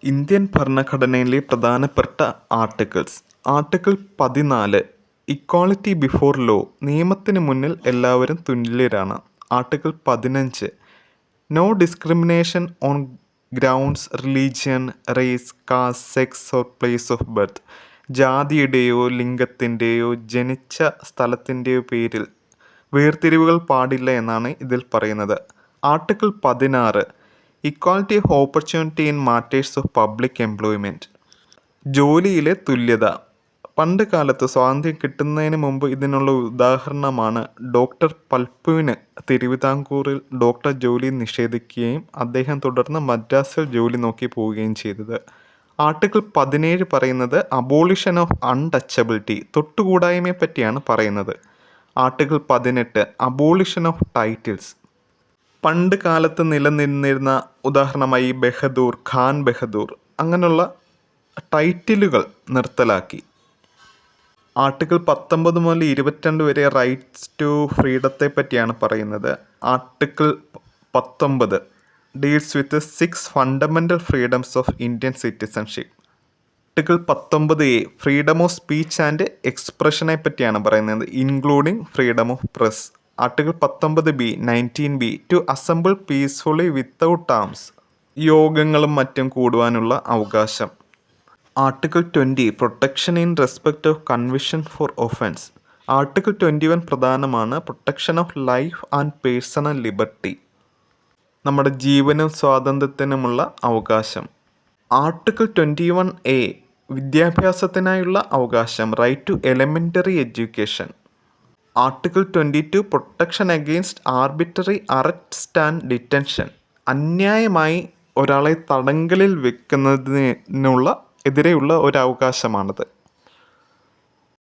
Indian ഭരണഘടനയിലെ പ്രധാനപ്പെട്ട articles. Article 14 equality before law, നിയമത്തിന് മുന്നിൽ എല്ലാവരും തുല്യരാണ്. Article 15 no discrimination on grounds religion, race, caste, sex or place of birth. ജാതിയുടെയോ ലിംഗത്തിൻ്റെയോ ജനിച്ച സ്ഥലത്തിൻ്റെയോ പേരിൽ വേർതിരിവുകൾ പാടില്ല എന്നാണ് ഇതിൽ പറയുന്നത്. Article 16 equality of opportunity in matters of public employment. ജോലിയിലെ തുല്യത. പണ്ട് കാലത്ത് സ്വാതന്ത്ര്യം കിട്ടുന്നതിന് മുമ്പ് ഇതിനുള്ള ഉദാഹരണമാണ് ഡോക്ടർ പൽപുവിന് തിരുവിതാംകൂറിൽ ഡോക്ടർ ജോലി നിഷേധിക്കുകയും അദ്ദേഹം തുടർന്ന് മദ്രാസിൽ ജോലി നോക്കി പോവുകയും ചെയ്തത്. ആർട്ടിക്കിൾ 17 പറയുന്നത് അബോളിഷൻ ഓഫ് അൺടച്ചബിലിറ്റി, തൊട്ടുകൂടായ്മയെ പറ്റിയാണ് പറയുന്നത്. Article 18 abolition of titles. പണ്ട് കാലത്ത് നിലനിന്നിരുന്ന, ഉദാഹരണമായി ബഹദൂർ, ഖാൻ ബഹദൂർ, അങ്ങനെയുള്ള ടൈറ്റിലുകൾ നിർത്തലാക്കി. ആർട്ടിക്കിൾ 19 മുതൽ 22 വരെ റൈറ്റ്സ് ടു ഫ്രീഡത്തെ പറ്റിയാണ് പറയുന്നത്. Article 19 deals with 6 fundamental freedoms of Indian citizenship. Article 19A freedom of speech and എക്സ്പ്രഷനെ പറ്റിയാണ് പറയുന്നത്, including freedom of press. Article 19B 19B to assemble peacefully without arms, യോഗങ്ങളും മറ്റും കൂടുവാനുള്ള അവകാശം. Article 20 protection in respect of conviction for offence. Article 21 പ്രധാനമാണ്, protection of life and personal liberty, നമ്മുടെ ജീവനും സ്വാതന്ത്ര്യത്തിനുമുള്ള അവകാശം. ആർട്ടിക്കിൾ 21A വിദ്യാഭ്യാസത്തിനായുള്ള അവകാശം, right to elementary education. Article 22 protection against arbitrary arrest and detention, അന്യായമായി ഒരാളെ തടങ്കലിൽ വെക്കുന്നതിനുള്ള എതിരെയുള്ള ഒരു അവകാശമാണത്.